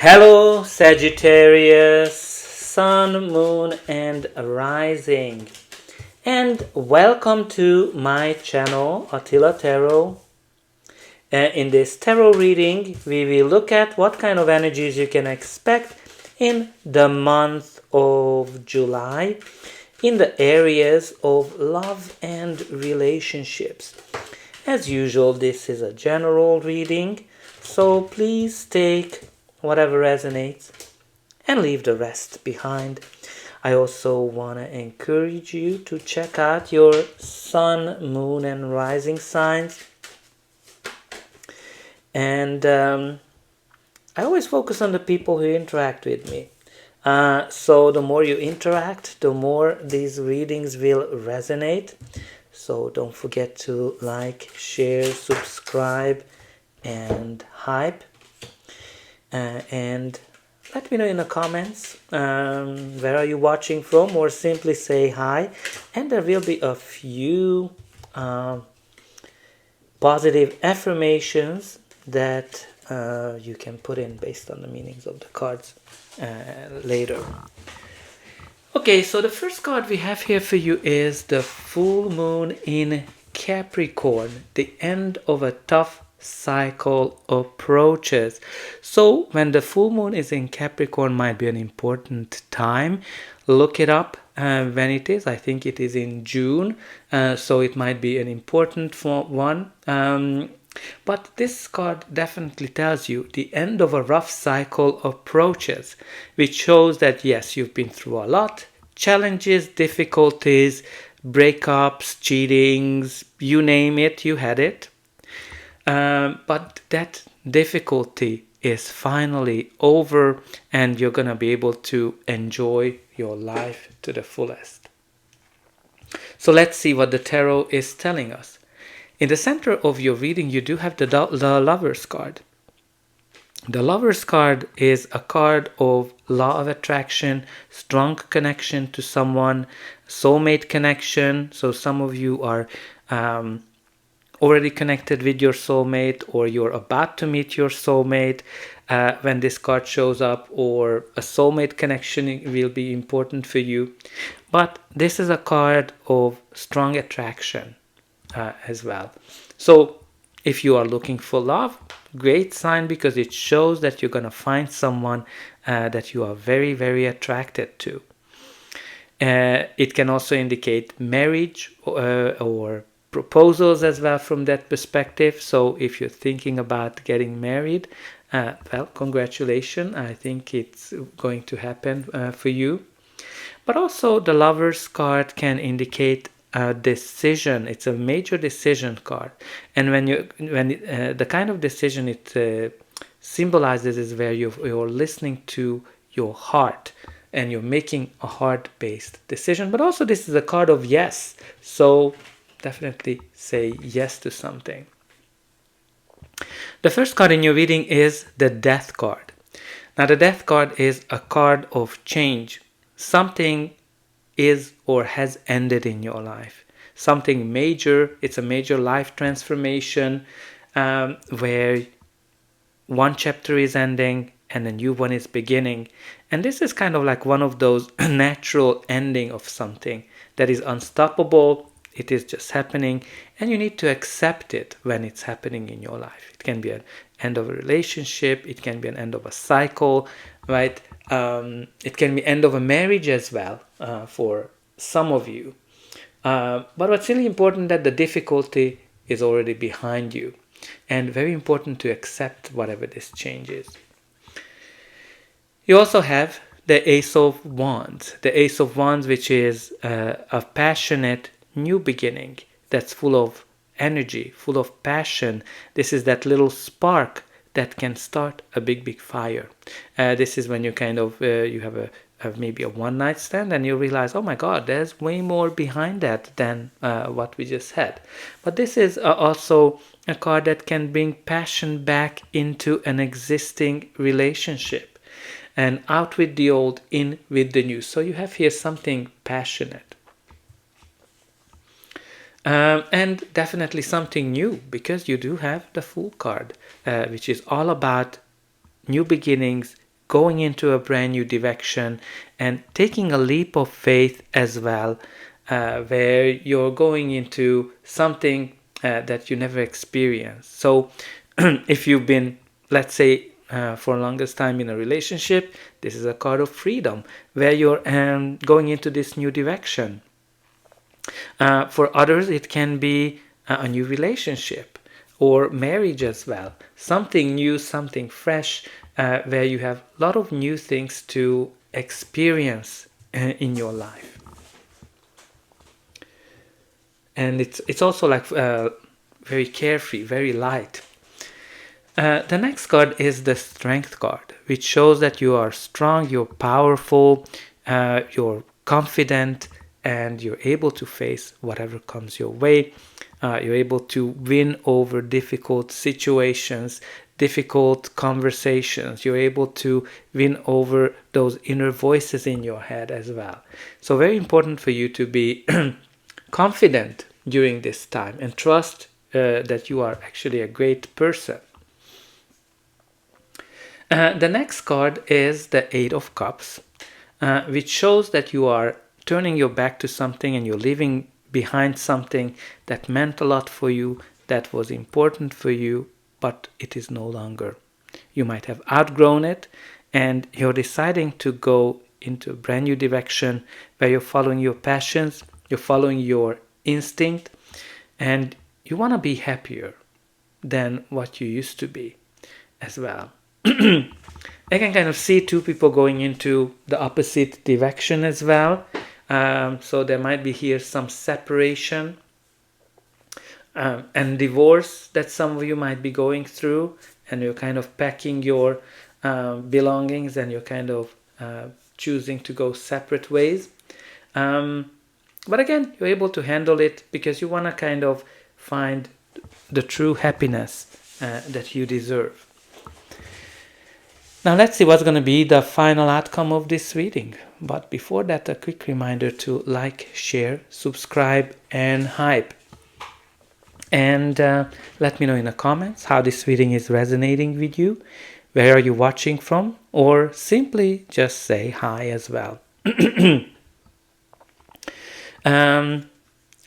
Hello, Sagittarius, Sun, Moon, and Rising, and welcome to my channel, Attila Tarot. In this tarot reading, we will look at what kind of energies you can expect in the month of July in the areas of love and relationships. As usual, this is a general reading, so please take whatever resonates and leave the rest behind. I also want to encourage you to check out your sun, moon, and rising signs. And I always focus on the people who interact with me. So the more you interact, the more these readings will resonate. So don't forget to like, share, subscribe, and hype. And let me know in the comments where are you watching from, or simply say hi. And there will be a few positive affirmations that you can put in based on the meanings of the cards later. Okay, so the first card we have here for you is the full moon in Capricorn. The end of a tough cycle approaches. So when the full moon is in Capricorn, might be an important time. Look it up when it is. I think it is in June, so it might be an important one. But this card definitely tells you the end of a rough cycle approaches, which shows that yes, you've been through a lot, challenges, difficulties, breakups, cheatings, you name it, you had it. But that difficulty is finally over, and you're going to be able to enjoy your life to the fullest. So let's see what the tarot is telling us. In the center of your reading, you do have the Lover's card. The Lover's card is a card of law of attraction, strong connection to someone, soulmate connection. So some of you are already connected with your soulmate, or you're about to meet your soulmate when this card shows up, or a soulmate connection will be important for you. But this is a card of strong attraction as well. So if you are looking for love, great sign, because it shows that you're going to find someone that you are very, very attracted to. It can also indicate marriage or proposals as well from that perspective. So if you're thinking about getting married, well, congratulations. I think it's going to happen for you. But also the Lover's card can indicate a decision. It's a major decision card, and when the kind of decision it symbolizes is where you're listening to your heart and you're making a heart-based decision. But also this is a card of yes, so definitely say yes to something. The first card in your reading is the Death card. Now the Death card is a card of change. Something is or has ended in your life. Something major. It's a major life transformation where one chapter is ending and a new one is beginning. And this is kind of like one of those natural ending of something that is unstoppable. It is just happening, and you need to accept it when it's happening in your life. It can be an end of a relationship. It can be an end of a cycle, right? It can be end of a marriage as well for some of you. But what's really important that the difficulty is already behind you, and very important to accept whatever this change is. You also have the Ace of Wands. The Ace of Wands, which is a passionate new beginning that's full of energy, full of passion. This is that little spark that can start a big fire. This is when you kind of you have maybe a one-night stand and you realize, oh my god, there's way more behind that than what we just had. But this is also a card that can bring passion back into an existing relationship, and out with the old, in with the new. So you have here something passionate. And definitely something new, because you do have the Fool card, which is all about new beginnings, going into a brand new direction and taking a leap of faith as well, where you're going into something that you never experienced. So if you've been, let's say, for longest time in a relationship, this is a card of freedom, where you're going into this new direction. For others, it can be a new relationship or marriage as well. Something new, something fresh, where you have a lot of new things to experience in your life. And it's also like very carefree, very light. The next card is the Strength card, which shows that you are strong, you're powerful, you're confident, and you're able to face whatever comes your way. You're able to win over difficult situations, difficult conversations. You're able to win over those inner voices in your head as well. So very important for you to be confident during this time and trust that you are actually a great person. The next card is the Eight of Cups, which shows that you are turning your back to something and you're leaving behind something that meant a lot for you, that was important for you, but it is no longer. You might have outgrown it and you're deciding to go into a brand new direction where you're following your passions, you're following your instinct, and you want to be happier than what you used to be as well. I can kind of see two people going into the opposite direction as well. So there might be here some separation and divorce that some of you might be going through, and you're kind of packing your belongings and you're kind of choosing to go separate ways. But again, you're able to handle it because you want to kind of find the true happiness that you deserve. Now let's see what's going to be the final outcome of this reading. But before that, a quick reminder to like, share, subscribe, and hype. And let me know in the comments how this reading is resonating with you. Where are you watching from? Or simply just say hi as well.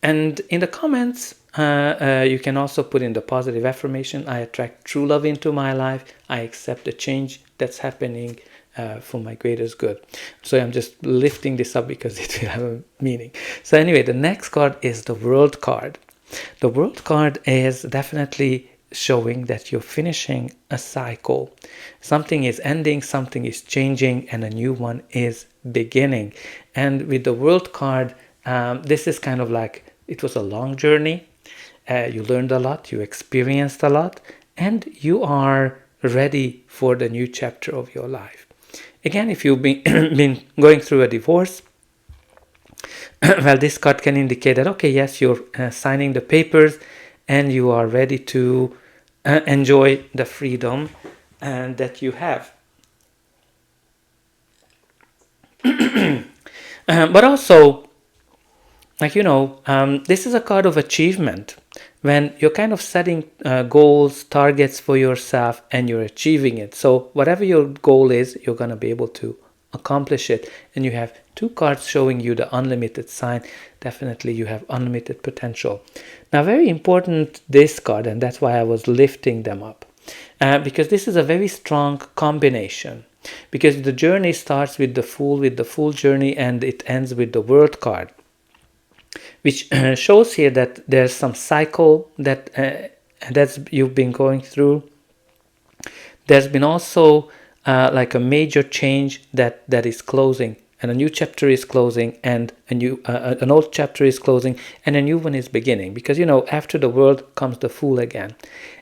And in the comments, you can also put in the positive affirmation: I attract true love into my life. I accept the change that's happening for my greatest good. So I'm just lifting this up because it will have a meaning. So anyway, the next card is the World card. The World card is definitely showing that you're finishing a cycle. Something is ending, something is changing, and a new one is beginning. And with the World card, this is kind of like, it was a long journey. You learned a lot, you experienced a lot, and you are ready for the new chapter of your life. Again, if you've been going through a divorce, well, this card can indicate that, okay, yes, you're signing the papers and you are ready to enjoy the freedom that you have. But also, like, this is a card of achievement. When you're kind of setting goals, targets for yourself, and you're achieving it. So whatever your goal is, you're going to be able to accomplish it. And you have two cards showing you the unlimited sign. Definitely you have unlimited potential. Now, very important, this card, and that's why I was lifting them up. Because this is a very strong combination. Because the journey starts with the Fool journey, and it ends with the World card, which shows here that there's some cycle that's you've been going through. There's been also like a major change that is closing, and a new chapter is closing, and an old chapter is closing, and a new one is beginning. Because after the World comes the Fool again.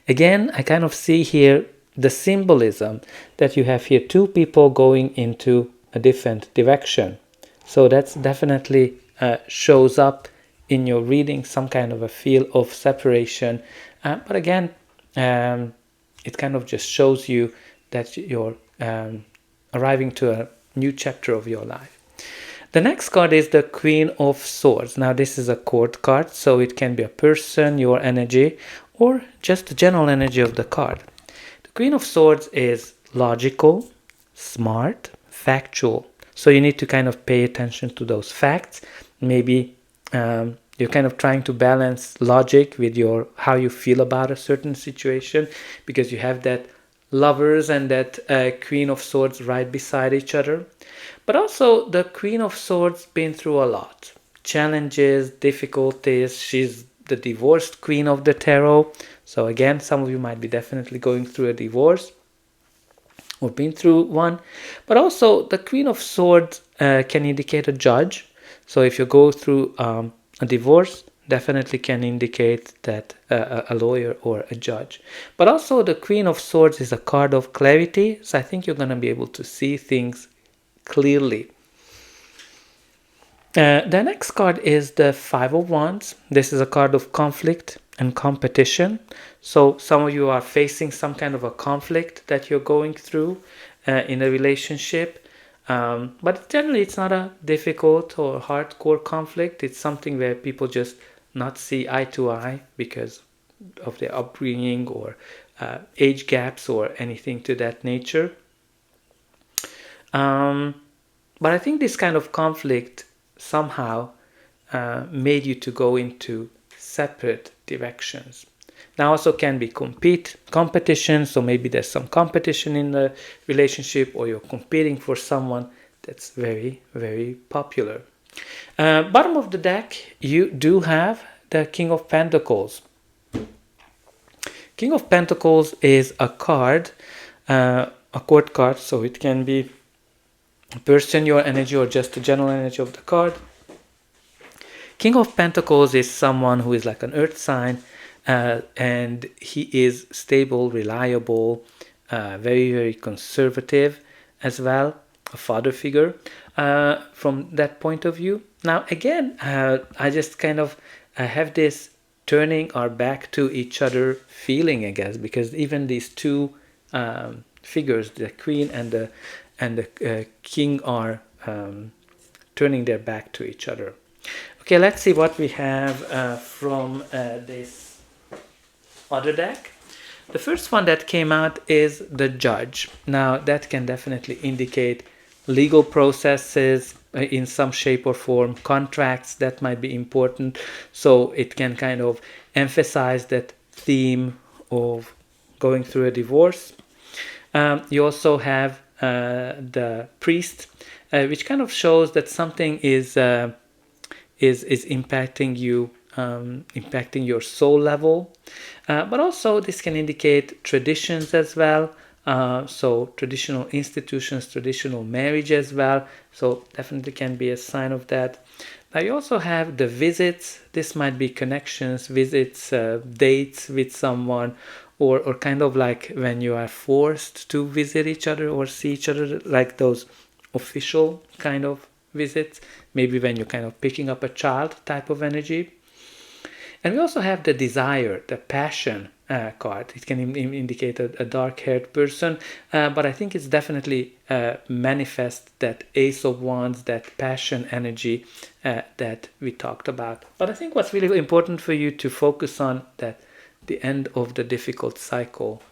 Again, I kind of see here the symbolism that you have here, two people going into a different direction. So that's definitely shows up in your reading, some kind of a feel of separation. But again, it kind of just shows you that you're arriving to a new chapter of your life. The next card is the Queen of Swords. Now, this is a court card, so it can be a person, your energy, or just the general energy of the card. The Queen of Swords is logical, smart, factual. So you need to kind of pay attention to those facts. Maybe you're kind of trying to balance logic with your how you feel about a certain situation, because you have that Lovers and that Queen of Swords right beside each other. But also the Queen of Swords been through a lot. Challenges, difficulties. She's the divorced Queen of the Tarot. So again, some of you might be definitely going through a divorce or been through one. But also the Queen of Swords can indicate a judge. So if you go through a divorce, definitely can indicate that a lawyer or a judge. But also the Queen of Swords is a card of clarity, so I think you're going to be able to see things clearly. The next card is the Five of Wands. This is a card of conflict and competition. So some of you are facing some kind of a conflict that you're going through in a relationship. But generally it's not a difficult or hardcore conflict. It's something where people just not see eye to eye because of their upbringing or age gaps or anything to that nature. But I think this kind of conflict somehow made you to go into separate directions. Now also can be competition, so maybe there's some competition in the relationship, or you're competing for someone that's very, very popular. Bottom of the deck, you do have the King of Pentacles. King of Pentacles is a card, a court card, so it can be a person, your energy, or just the general energy of the card. King of Pentacles is someone who is like an earth sign, and he is stable, reliable, very, very conservative as well, a father figure from that point of view. Now again, I just kind of have this turning our back to each other feeling, I guess, because even these two figures, the Queen and the King, are turning their back to each other. Okay, let's see what we have from this other deck. The first one that came out is the Judge. Now that can definitely indicate legal processes in some shape or form, contracts that might be important. So it can kind of emphasize that theme of going through a divorce. You also have the Priest, which kind of shows that something is impacting you, impacting your soul level. But also this can indicate traditions as well. So traditional institutions, traditional marriage as well. So definitely can be a sign of that. Now you also have the visits. This might be connections, visits, dates with someone, or kind of like when you are forced to visit each other or see each other, like those official kind of visits. Maybe when you're kind of picking up a child type of energy. And we also have the Desire, the Passion card. It can indicate a dark-haired person, but I think it's definitely manifest that Ace of Wands, that passion energy that we talked about. But I think what's really important for you to focus on, that the end of the difficult cycle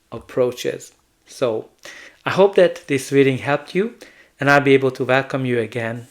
approaches. So I hope that this reading helped you, and I'll be able to welcome you again